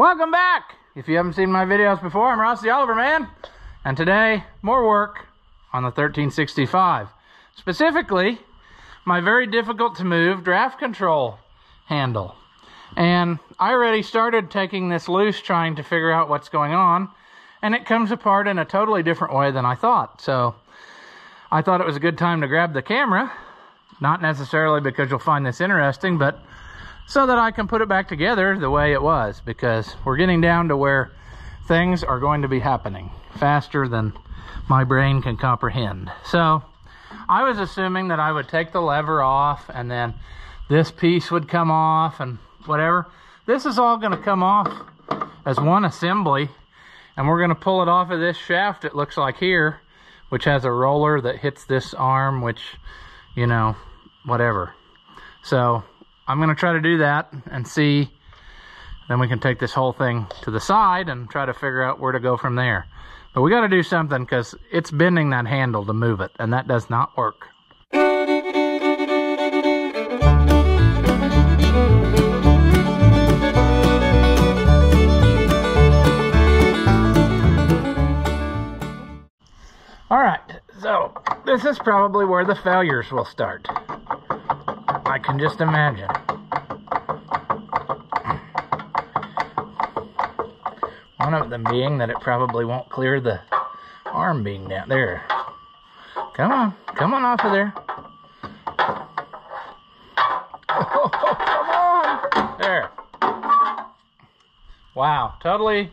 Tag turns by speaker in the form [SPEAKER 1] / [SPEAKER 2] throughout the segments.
[SPEAKER 1] Welcome back! If you haven't seen my videos before, I'm Ross the Oliver Man, and today, more work on the 1365. Specifically, my very difficult to move draft control handle. And I already started taking this loose, trying to figure out what's going on, and it comes apart in a totally different way than I thought. So I thought it was a good time to grab the camera, not necessarily because you'll find this interesting, but so that I can put it back together the way it was, because we're getting down to where things are going to be happening faster than my brain can comprehend. So I was assuming that I would take the lever off and then this piece would come off and whatever. This is all going to come off as one assembly, and we're going to pull it off of this shaft, it looks like here, which has a roller that hits this arm, which, you know, whatever. So I'm going to try to do that and see, then we can take this whole thing to the side and try to figure out where to go from there. But we got to do something because it's bending that handle to move it, and that does not work. All right, so this is probably where the failures will start. I can just imagine. One of them being that it probably won't clear the arm being down there. Come on off of there. Oh, come on! There. Wow, totally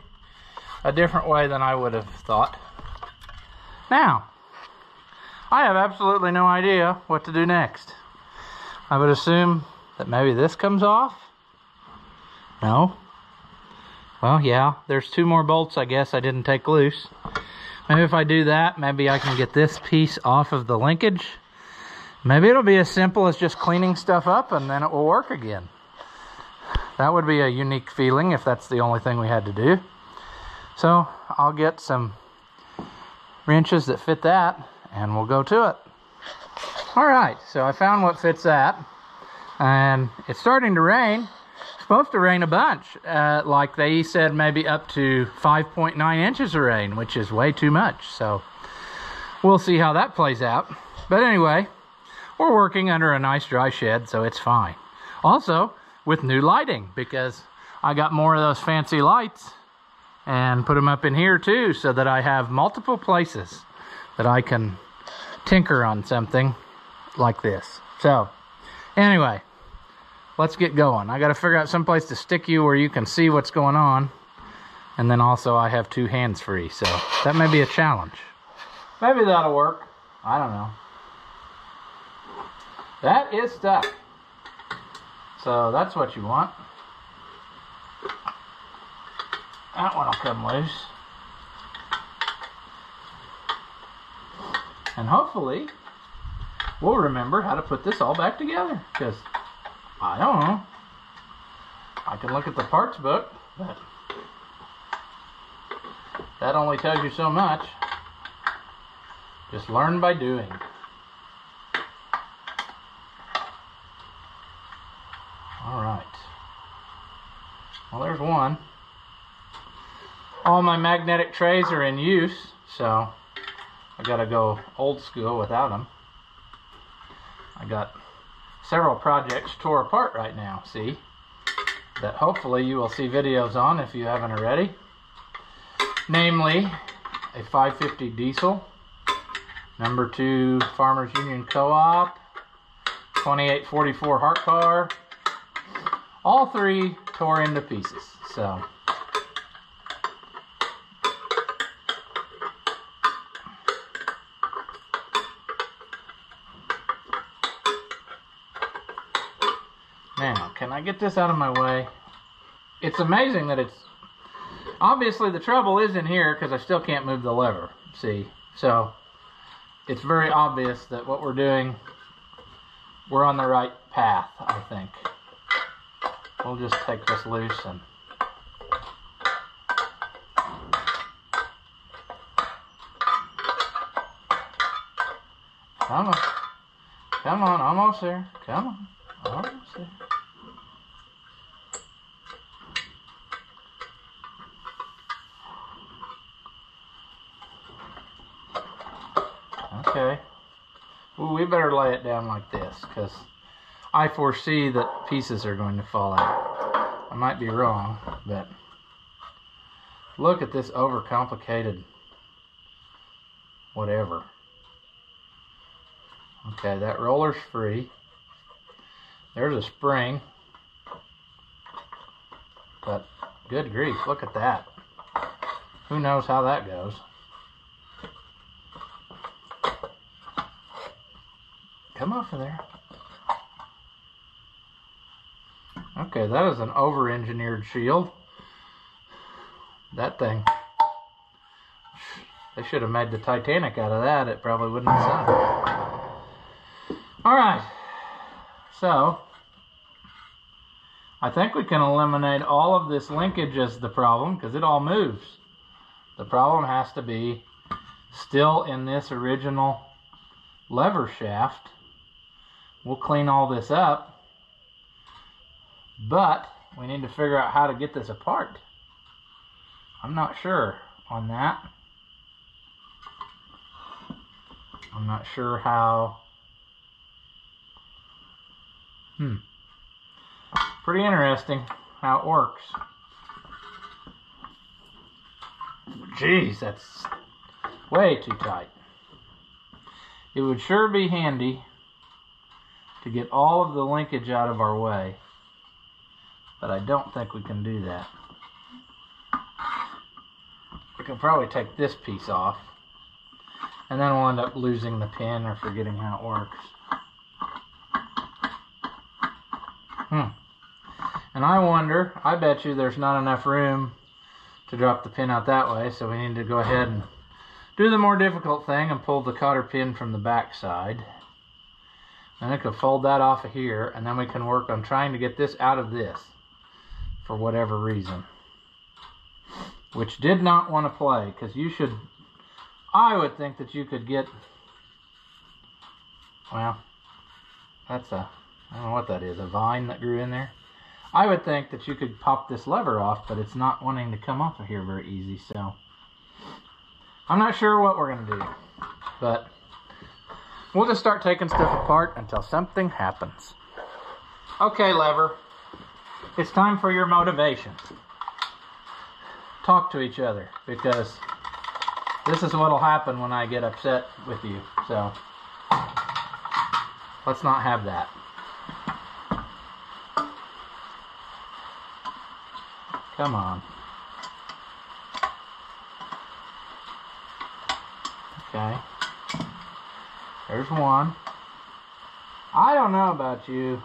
[SPEAKER 1] a different way than I would have thought. Now, I have absolutely no idea what to do next. I would assume that maybe this comes off. No? Well, yeah, there's two more bolts I guess I didn't take loose. Maybe if I do that, maybe I can get this piece off of the linkage. Maybe it'll be as simple as just cleaning stuff up and then it will work again. That would be a unique feeling if that's the only thing we had to do. So I'll get some wrenches that fit that and we'll go to it. All right, so I found what fits that, and it's starting to rain. It's supposed to rain a bunch, like they said, maybe up to 5.9 inches of rain, which is way too much. So we'll see how that plays out. But anyway, we're working under a nice dry shed, so it's fine. Also, with new lighting, because I got more of those fancy lights and put them up in here too, so that I have multiple places that I can tinker on something like this. So anyway, let's get going. I got to figure out some place to stick you where you can see what's going on, and then also I have two hands free, so that may be a challenge. Maybe that'll work. I don't know. That is stuck, so that's what you want. That one will come loose, and hopefully we'll remember how to put this all back together, because I don't know. I can look at the parts book, but that only tells you so much. Just learn by doing. All right. Well, there's one. All my magnetic trays are in use, so I gotta go old school without them. I got several projects tore apart right now, see, that hopefully you will see videos on if you haven't already. Namely, a 550 diesel, number 2 Farmers Union Co-op, 2844 Hart car. All three tore into pieces, so. Now, can I get this out of my way? It's amazing that it's... Obviously, the trouble is in here because I still can't move the lever, see? So, it's very obvious that what we're doing, we're on the right path, I think. We'll just take this loose and... Come on. Come on, almost there. Come on. Almost there. Okay. Ooh, we better lay it down like this, because I foresee that pieces are going to fall out. I might be wrong, but look at this overcomplicated whatever. Okay, that roller's free. There's a spring. But good grief, look at that. Who knows how that goes? Come off of there. Okay, that is an over-engineered shield. That thing, they should have made the Titanic out of that. It probably wouldn't have sunk. Alright, so I think we can eliminate all of this linkage as the problem, because it all moves. The problem has to be still in this original lever shaft. We'll clean all this up, but we need to figure out how to get this apart. I'm not sure on that. I'm not sure how. Pretty interesting how it works. Jeez, that's way too tight. It would sure be handy to get all of the linkage out of our way, but I don't think we can do that. We can probably take this piece off, and then we'll end up losing the pin or forgetting how it works. And I wonder, I bet you there's not enough room to drop the pin out that way, so we need to go ahead and do the more difficult thing and pull the cotter pin from the back side. Then I could fold that off of here, and then we can work on trying to get this out of this for whatever reason. Which did not want to play, because you should, I would think that you could get, well, that's a, I don't know what that is, a vine that grew in there. I would think that you could pop this lever off, but it's not wanting to come off of here very easy, so I'm not sure what we're going to do, but we'll just start taking stuff apart until something happens. Okay, lever, it's time for your motivation. Talk to each other, because this is what'll happen when I get upset with you, so let's not have that. Come on. Okay. There's one. I don't know about you.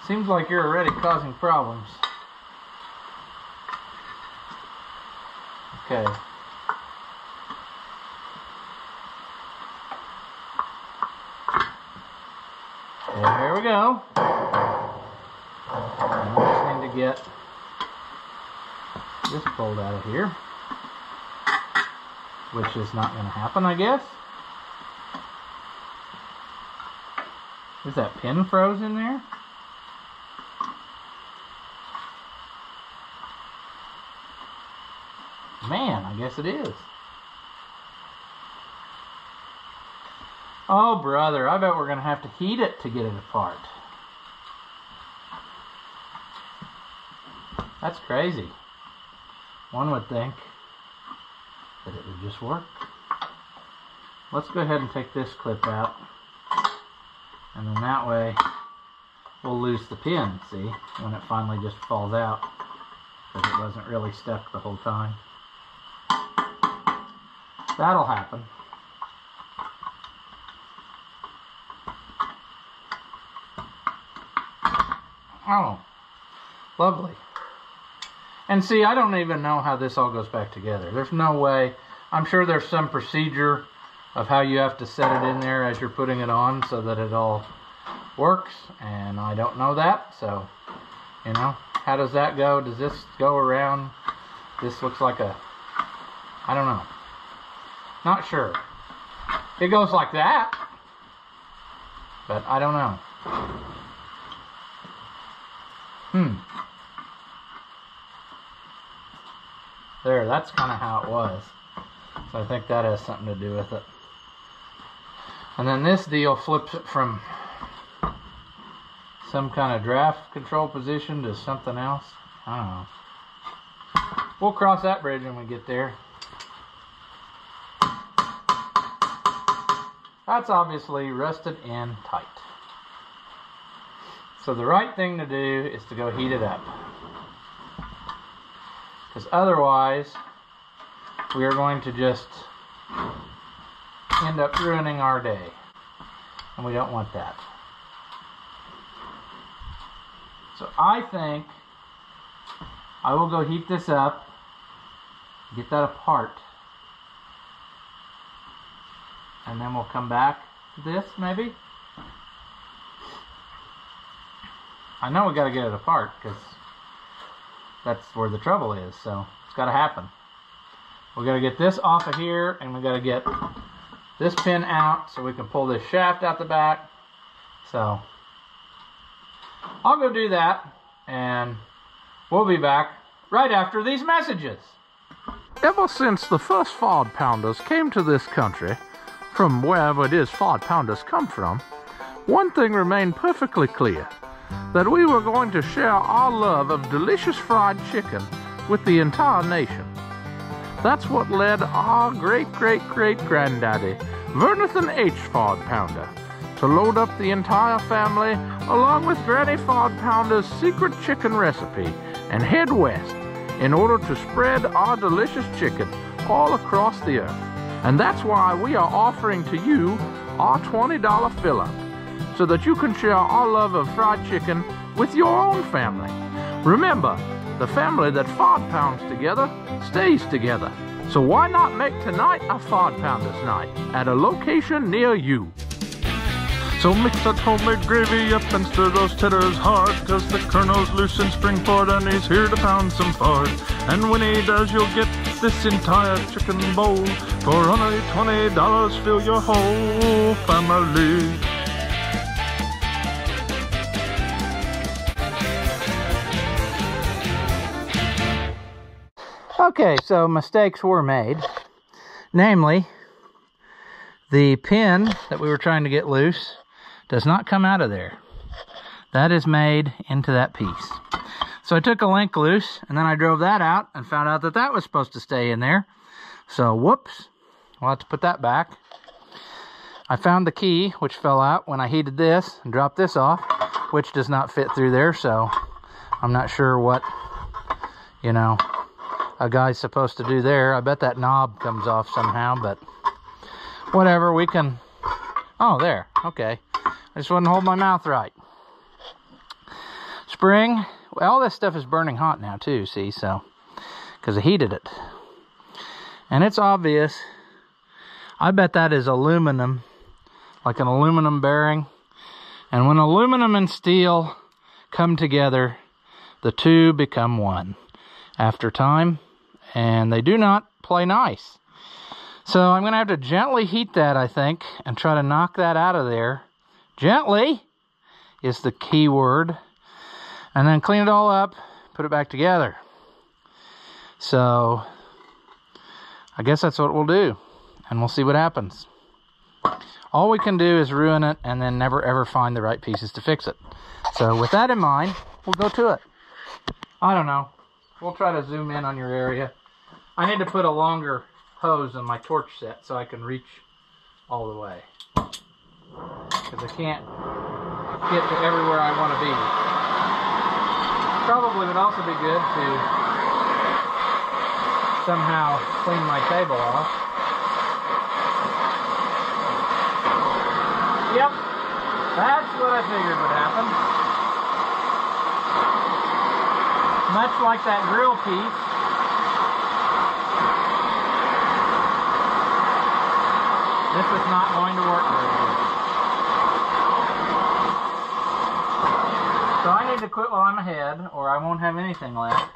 [SPEAKER 1] Seems like you're already causing problems. Okay. There we go. And we just need to get this pulled out of here, which is not going to happen, I guess. Is that pin froze in there? Man, I guess it is. Oh, brother, I bet we're going to have to heat it to get it apart. That's crazy. One would think that it would just work. Let's go ahead and take this clip out. And then that way, we'll lose the pin, see, when it finally just falls out. Because it wasn't really stuck the whole time. That'll happen. Oh, lovely. And see, I don't even know how this all goes back together. There's no way. I'm sure there's some procedure of how you have to set it in there as you're putting it on so that it all works. And I don't know that. So, you know, how does that go? Does this go around? This looks like a, I don't know. Not sure. It goes like that. But I don't know. There, that's kind of how it was. So I think that has something to do with it. And then this deal flips it from some kind of draft control position to something else. I don't know. We'll cross that bridge when we get there. That's obviously rusted in tight. So the right thing to do is to go heat it up. Because otherwise, we are going to just end up ruining our day. And we don't want that. So I think I will go heat this up, get that apart, and then we'll come back to this, maybe? I know we got to get it apart, because that's where the trouble is, so it's got to happen. We got to get this off of here, and we got to get this pin out so we can pull this shaft out the back. So I'll go do that, and we'll be back right after these messages.
[SPEAKER 2] Ever since the first Ford Pounders came to this country, from wherever it is Ford Pounders come from, one thing remained perfectly clear, that we were going to share our love of delicious fried chicken with the entire nation. That's what led our great-great-great-granddaddy, Vernathan H. Ford Pounder, to load up the entire family along with Granny Ford Pounder's secret chicken recipe and head west in order to spread our delicious chicken all across the earth. And that's why we are offering to you our $20 fill-up, so that you can share our love of fried chicken with your own family. Remember, the family that Ford pounds together stays together. So why not make tonight a Ford Pounders night at a location near you?
[SPEAKER 3] So mix that homemade gravy up and stir those tatters hard, 'cause the Colonel's loose in Springport and he's here to pound some Ford. And when he does, you'll get this entire chicken bowl. For only $20, fill your whole family.
[SPEAKER 1] Okay, so mistakes were made. Namely, the pin that we were trying to get loose does not come out of there. That is made into that piece. So I took a link loose, and then I drove that out and found out that that was supposed to stay in there. So, whoops. We'll have to put that back. I found the key, which fell out when I heated this and dropped this off, which does not fit through there, so I'm not sure what, you know, a guy's supposed to do there. I bet that knob comes off somehow, but whatever, we can... Oh, there. Okay. I just wouldn't hold my mouth right. Spring. Well, all this stuff is burning hot now, too, see, so... because I heated it. And it's obvious. I bet that is aluminum. Like an aluminum bearing. And when aluminum and steel come together, the two become one after time, and they do not play nice. So I'm going to have to gently heat that, I think, and try to knock that out of there. Gently is the key word. And then clean it all up, put it back together. So I guess that's what we'll do, and we'll see what happens. All we can do is ruin it and then never ever find the right pieces to fix it. So with that in mind, we'll go to it. I don't know. We'll try to zoom in on your area. I need to put a longer hose on my torch set so I can reach all the way. Because I can't get to everywhere I want to be. Probably would also be good to somehow clean my table off. Yep, that's what I figured would happen. Much like that grill piece, this is not going to work very good. So I need to quit while I'm ahead, or I won't have anything left.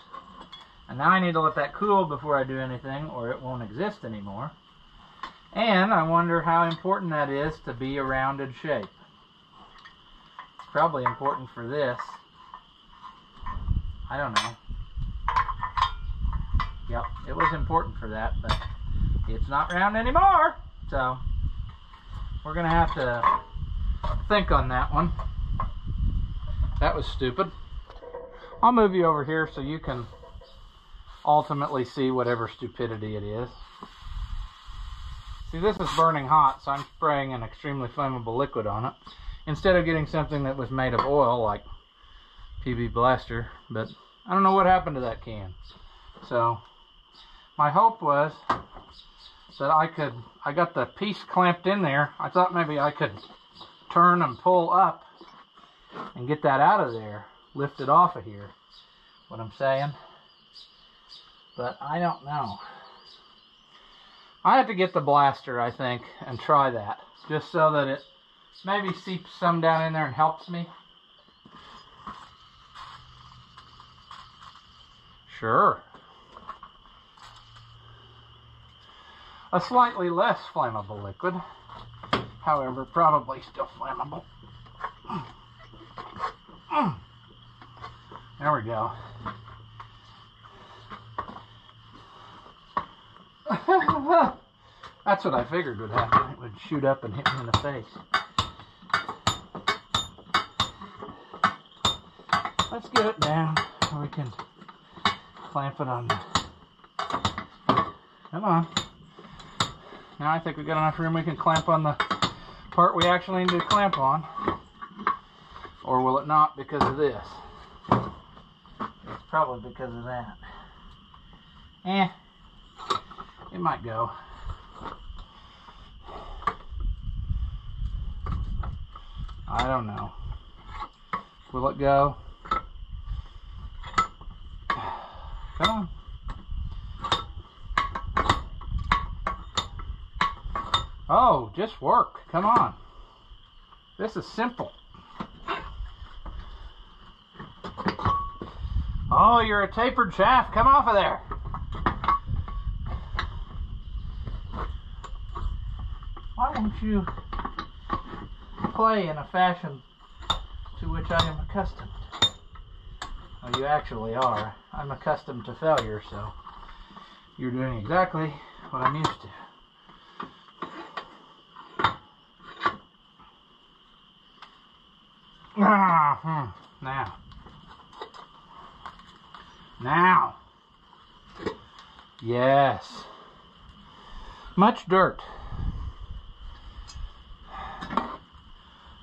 [SPEAKER 1] And now I need to let that cool before I do anything, or it won't exist anymore. And I wonder how important that is to be a rounded shape. It's probably important for this. I don't know. Yep, it was important for that, but it's not round anymore. So we're gonna have to think on that one. That was stupid. I'll move you over here so you can ultimately see whatever stupidity it is. See, this is burning hot, so I'm spraying an extremely flammable liquid on it instead of getting something that was made of oil like PB Blaster. But I don't know what happened to that can. So my hope was that I got the piece clamped in there. I thought maybe I could turn and pull up and get that out of there, lift it off of here, what I'm saying. But I don't know. I have to get the blaster, I think, and try that, just so that it maybe seeps some down in there and helps me. Sure. A slightly less flammable liquid, however, probably still flammable. There we go. That's what I figured would happen. It would shoot up and hit me in the face. Let's get it down so we can clamp it on. Come on. Now I think we got enough room we can clamp on the part we actually need to clamp on. Or will it not because of this? It's probably because of that. It might go. I don't know. Will it go? Come on. Oh, just work. Come on. This is simple. Oh, you're a tapered shaft. Come off of there. Why won't you play in a fashion to which I am accustomed? Well, you actually are. I'm accustomed to failure, so you're doing exactly what I'm used to. Now. Yes. Much dirt.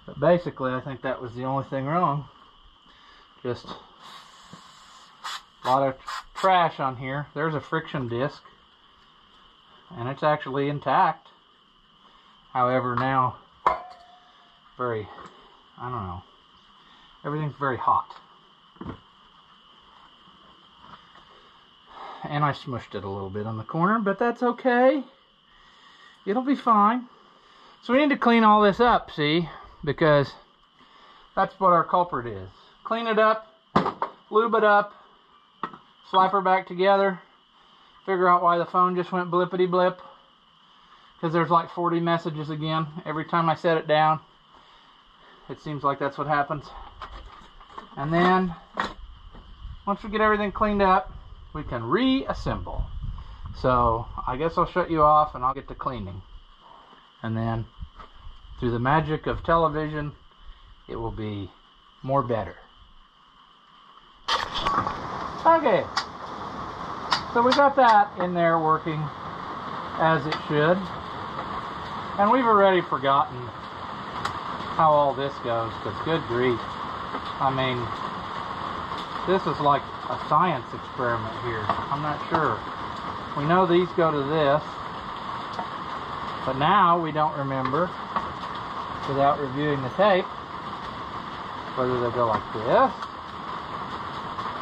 [SPEAKER 1] But basically, I think that was the only thing wrong. Just a lot of trash on here. There's a friction disc. And it's actually intact. However, now, I don't know. Everything's very hot. And I smushed it a little bit on the corner, but that's okay. It'll be fine. So we need to clean all this up, see? Because that's what our culprit is. Clean it up, lube it up, slap her back together, figure out why the phone just went blippity blip. Because there's like 40 messages again. Every time I set it down, it seems like that's what happens. And then, once we get everything cleaned up, we can reassemble. So, I guess I'll shut you off and I'll get to cleaning. And then, through the magic of television, it will be more better. Okay. So we got that in there working as it should. And we've already forgotten how all this goes, because good grief. I mean, this is like a science experiment here. I'm not sure. We know these go to this, but now we don't remember, without reviewing the tape, whether they go like this,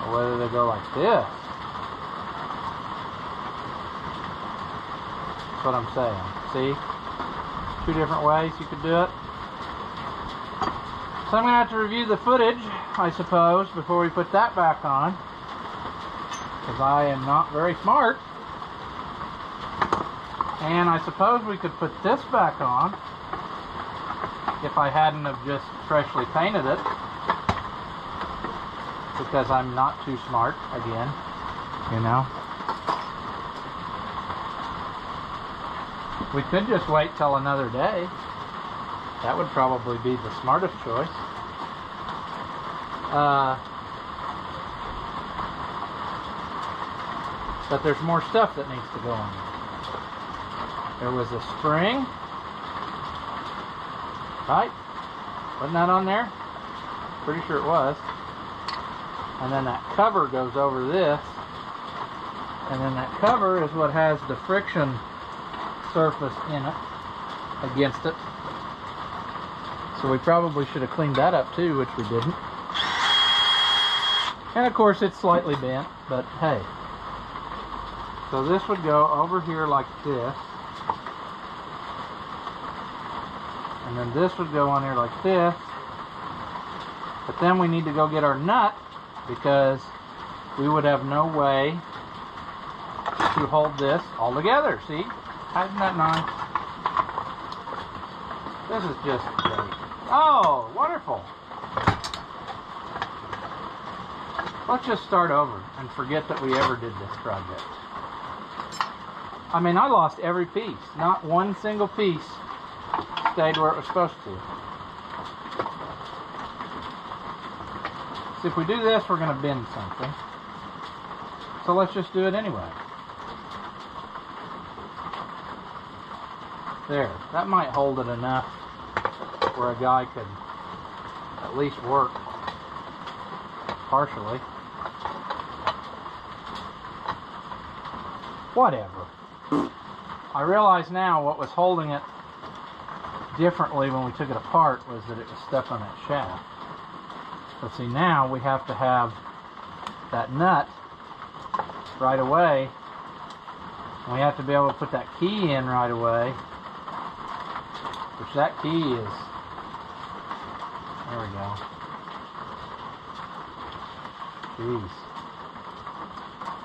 [SPEAKER 1] or whether they go like this. That's what I'm saying. See? 2 different ways you could do it. So I'm going to have to review the footage, I suppose, before we put that back on. Because I am not very smart. And I suppose we could put this back on if I hadn't have just freshly painted it. Because I'm not too smart, again, you know. We could just wait till another day. That would probably be the smartest choice. But there's more stuff that needs to go on. There was a spring. Right? Wasn't that on there? Pretty sure it was. And then that cover goes over this. And then that cover is what has the friction surface in it, against it. So we probably should have cleaned that up too, which we didn't. And of course it's slightly bent, but hey. So this would go over here like this. And then this would go on here like this. But then we need to go get our nut, because we would have no way to hold this all together. See? Isn't that nice? This is just great. Oh, wonderful. Let's just start over and forget that we ever did this project. I mean, I lost every piece. Not one single piece stayed where it was supposed to. So if we do this, we're going to bend something. So let's just do it anyway. There. That might hold it enough where a guy could at least work partially. Whatever. I realize now what was holding it differently when we took it apart was that it was stuck on that shaft. But see, now we have to have that nut right away. We have to be able to put that key in right away, which that key is, there we go. Jeez.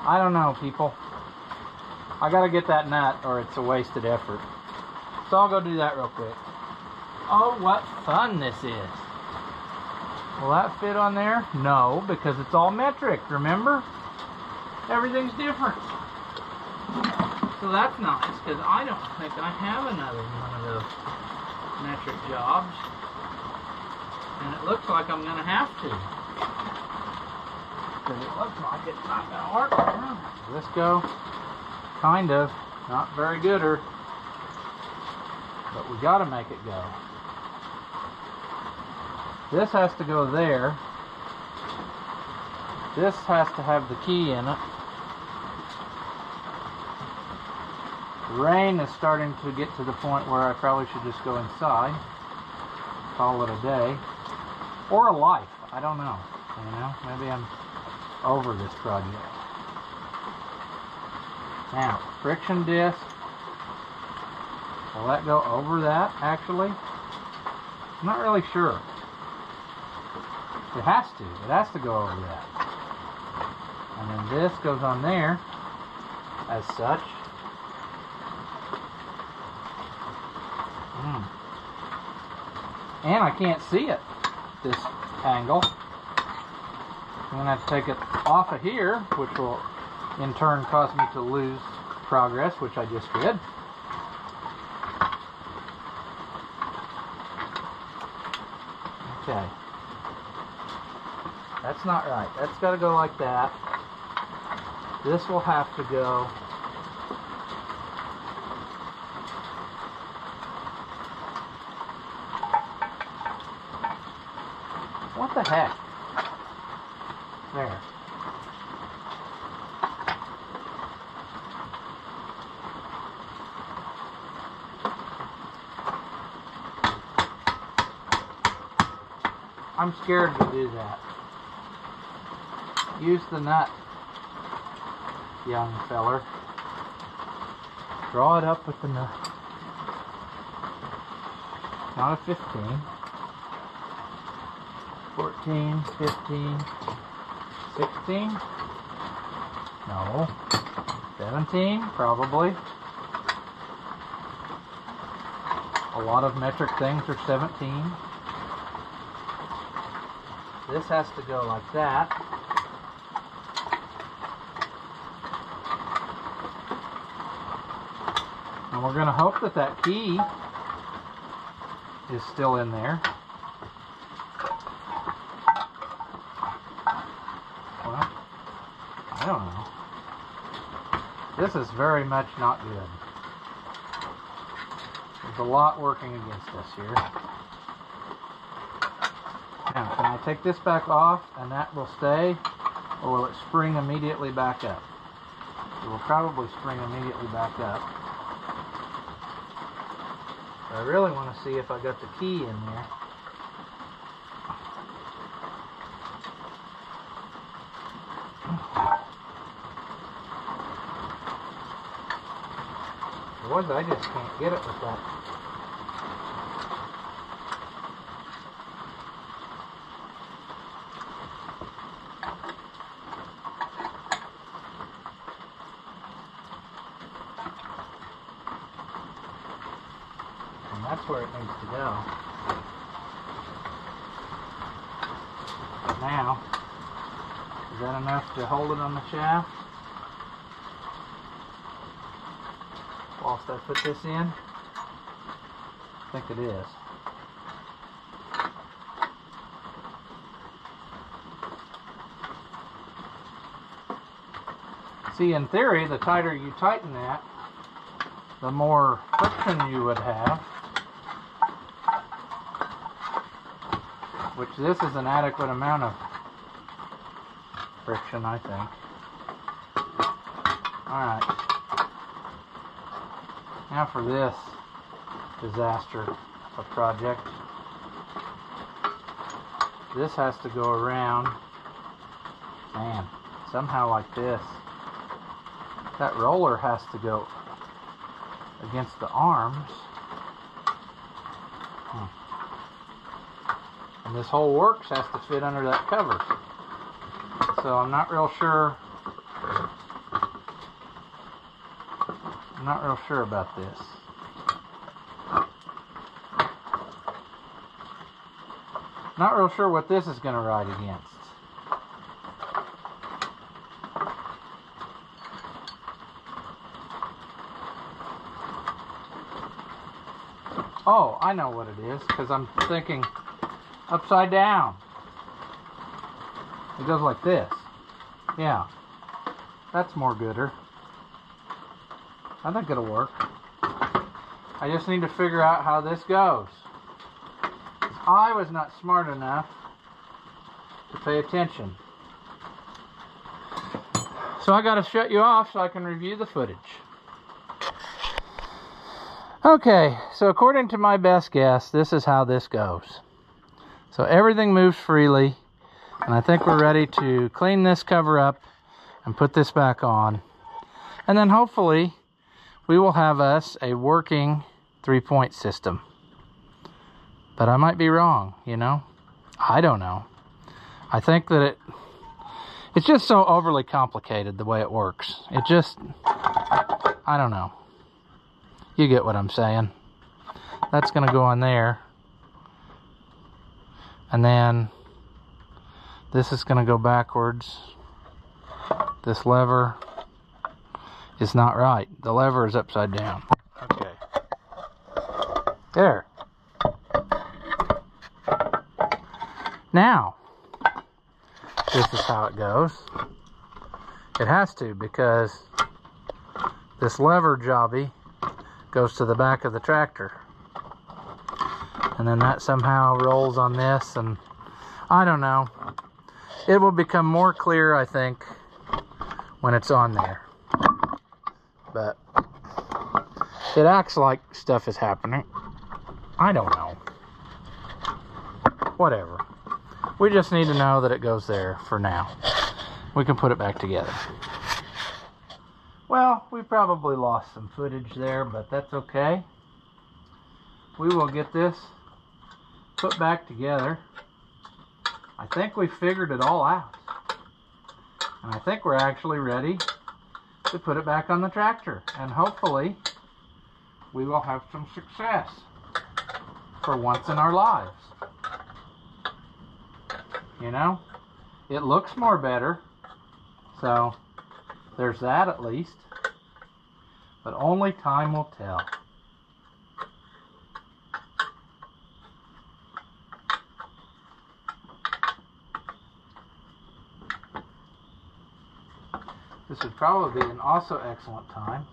[SPEAKER 1] I don't know, people. I gotta get that nut or it's a wasted effort. So I'll go do that real quick. Oh, what fun this is. Will that fit on there? No, because it's all metric, remember? Everything's different. So that's nice, because I don't think I have another one of those metric jobs. And it looks like I'm going to have to. Because it looks like it's not going to work. This go, kind of, not very gooder. But we got to make it go. This has to go there. This has to have the key in it. The rain is starting to get to the point where I probably should just go inside. Call it a day. Or a life. I don't know. You know, maybe I'm over this project. Now, friction disc. Will that go over that, actually? I'm not really sure. It has to. It has to go over that. And then this goes on there as such. And I can't see it, this angle. I'm going to have to take it off of here, which will in turn cause me to lose progress, which I just did. Okay. That's not right. That's got to go like that. This will have to go what the heck? There. I'm scared to do that. Use the nut, young feller. Draw it up with the nut. Not a 15. 14, 15, 16. No. 17, probably. A lot of metric things are 17. This has to go like that. And we're going to hope that that key is still in there. Well, I don't know. This is very much not good. There's a lot working against us here. Now, can I take this back off and that will stay, or will it spring immediately back up? It will probably spring immediately back up. But I really want to see if I got the key in there. Otherwise, I just can't get it with that. And that's where it needs to go. But now, is that enough to hold it on the shaft? Whilst I put this in? I think it is. See, in theory, the tighter you tighten that, the more friction you would have. Which this is an adequate amount of friction, I think. Alright. Now for this disaster of a project. This has to go around, man, somehow like this. That roller has to go against the arms. And this whole works has to fit under that cover. So I'm not real sure. I'm not real sure about this. Not real sure what this is going to ride against. Oh, I know what it is, because I'm thinking upside down. It goes like this. Yeah, that's more gooder. I think it'll work. I just need to figure out how this goes. I was not smart enough to pay attention. So I gotta shut you off so I can review the footage. Okay, so according to my best guess, this is how this goes. So everything moves freely, and I think we're ready to clean this cover up and put this back on. And then hopefully we will have us a working 3-point system. But I might be wrong, you know? I don't know. I think that it's just so overly complicated the way it works. It just, I don't know. You get what I'm saying. That's gonna go on there. And then this is gonna go backwards. This lever is not right. The lever is upside down. Okay. There. Now, this is how it goes. It has to, because this lever jobby goes to the back of the tractor. And then that somehow rolls on this, and I don't know. It will become more clear, I think, when it's on there. But it acts like stuff is happening. I don't know. Whatever. We just need to know that it goes there for now. We can put it back together. Well, we probably lost some footage there, but that's okay. We will get this put back together. I think we figured it all out. And I think we're actually ready to put it back on the tractor. And hopefully, we will have some success for once in our lives. You know, it looks more better. So, there's that at least. but only time will tell. This would probably be an also excellent time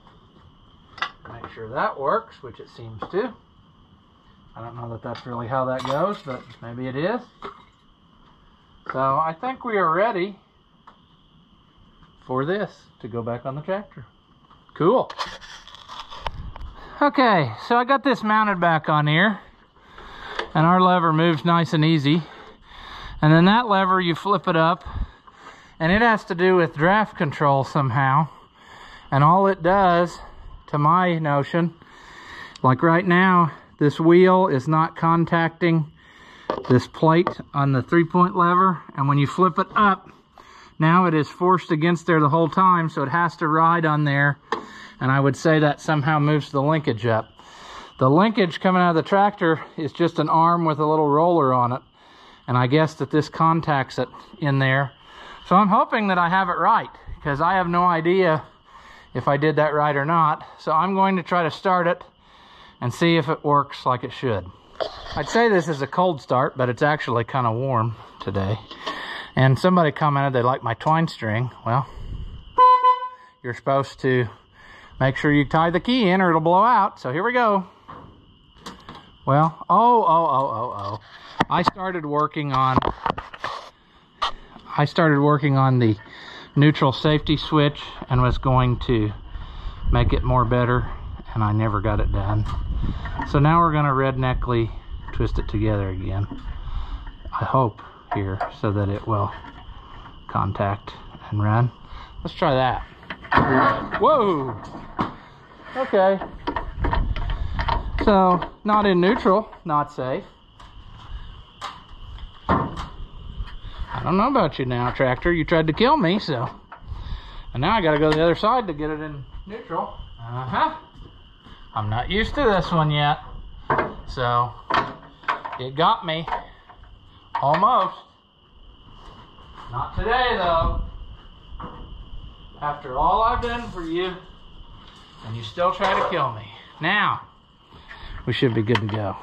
[SPEAKER 1] to make sure that works, which it seems to. I don't know that that's really how that goes, but maybe it is. So I think we are ready for this to go back on the tractor. Cool. Okay, so I got this mounted back on here, and our lever moves nice and easy. And then that lever, you flip it up, and it has to do with draft control somehow. And all it does, to my notion, like right now, this wheel is not contacting this plate on the 3-point lever. And when you flip it up, now it is forced against there the whole time, so it has to ride on there. And I would say that somehow moves the linkage up. The linkage coming out of the tractor is just an arm with a little roller on it. And I guess that this contacts it in there. So I'm hoping that I have it right, because I have no idea if I did that right or not. So I'm going to try to start it and see if it works like it should. I'd say this is a cold start, but it's actually kind of warm today. And somebody commented they like my twine string. Well, you're supposed to make sure you tie the key in or it'll blow out. So here we go. Well, I started working on the neutral safety switch and was going to make it more better, and I never got it done. So now we're going to redneckly twist it together again, I hope, here, so that it will contact and run. Let's try that. Whoa! Okay. So, not in neutral, not safe. I don't know about you now, tractor. You tried to kill me, so. And now I gotta go to the other side to get it in neutral. I'm not used to this one yet. So, it got me. Almost. Not today, though. After all I've done for you, and you still try to kill me. Now, we should be good to go.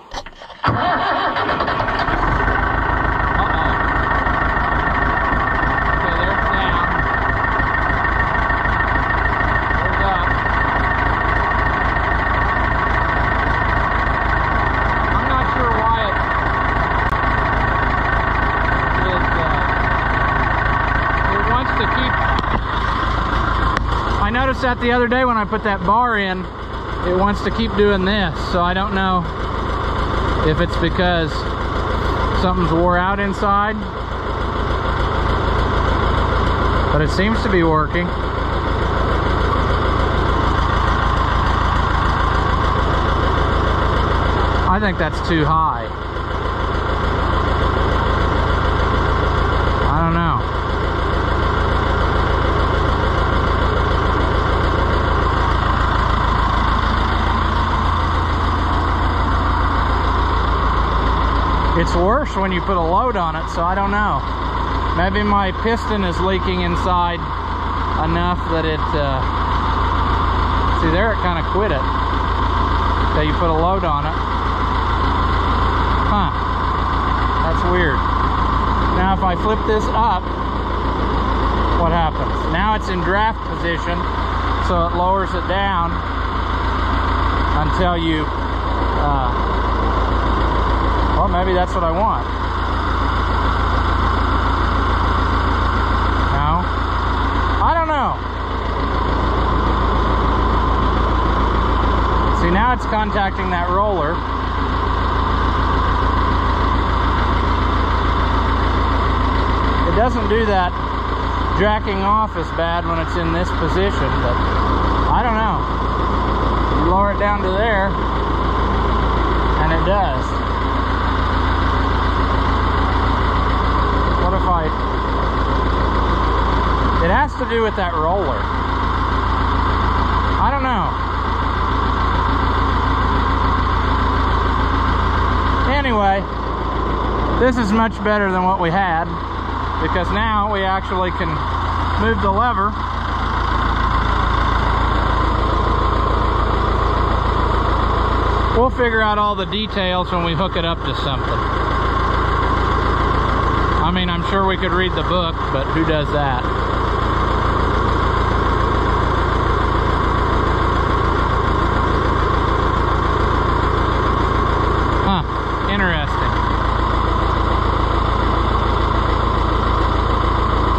[SPEAKER 1] That the other day when I put that bar in, it wants to keep doing this, so I don't know if it's because something's wore out inside, but it seems to be working. I think that's too high. I don't know. It's worse when you put a load on it, so I don't know. Maybe my piston is leaking inside enough that it, see there it kind of quit it. So you put a load on it. Huh, that's weird. Now if I flip this up, what happens? Now it's in draft position, so it lowers it down until you, well, maybe that's what I want. No? I don't know. See, now it's contacting that roller. It doesn't do that jacking off as bad when it's in this position, but I don't know. You lower it down to there, and it does. What if it has to do with that roller. I don't know. Anyway, this is much better than what we had, because now we actually can move the lever We'll figure out all the details when we hook it up to something. I mean, I'm sure we could read the book, but who does that? Huh, interesting.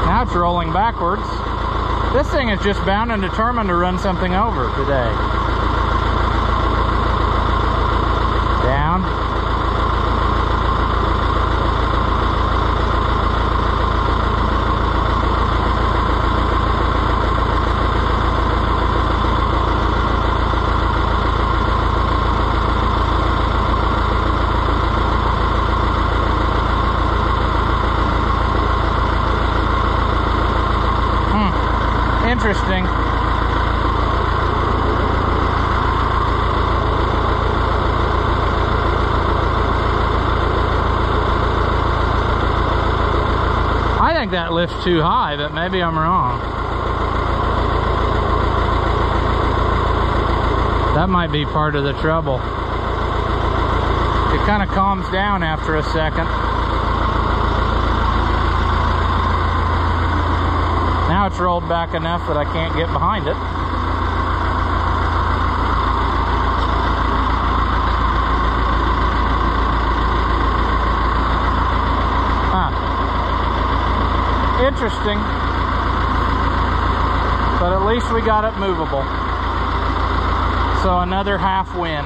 [SPEAKER 1] Now it's rolling backwards. This thing is just bound and determined to run something over today. Down. Interesting. I think that lifts too high, but maybe I'm wrong. That might be part of the trouble. It kind of calms down after a second. Now it's rolled back enough that I can't get behind it. Huh. Interesting. But at least we got it movable. So another half win.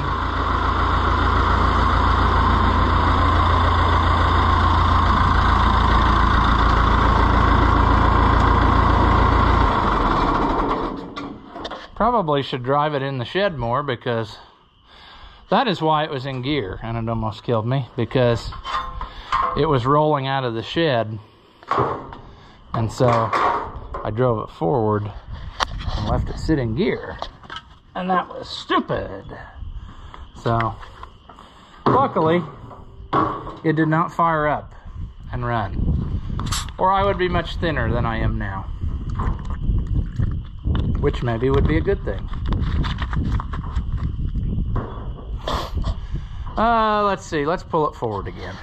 [SPEAKER 1] Probably should drive it in the shed more, because that is why it was in gear, and it almost killed me, because it was rolling out of the shed, and so I drove it forward and left it sit in gear, and that was stupid. So luckily it did not fire up and run, or I would be much thinner than I am now, which maybe would be a good thing. Let's see, let's pull it forward again.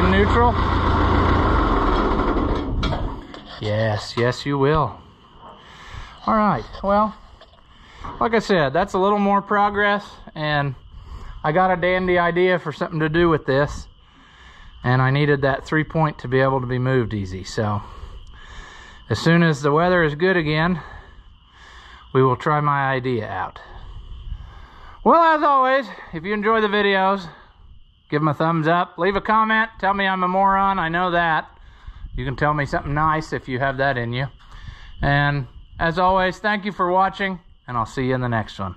[SPEAKER 1] Neutral? Yes, you will. All right, well, like I said, that's a little more progress, and I got a dandy idea for something to do with this, and I needed that 3-point to be able to be moved easy. So as soon as the weather is good again, we will try my idea out. Well, as always, if you enjoy the videos, give them a thumbs up, leave a comment, tell me I'm a moron, I know that. You can tell me something nice if you have that in you. And as always, thank you for watching, and I'll see you in the next one.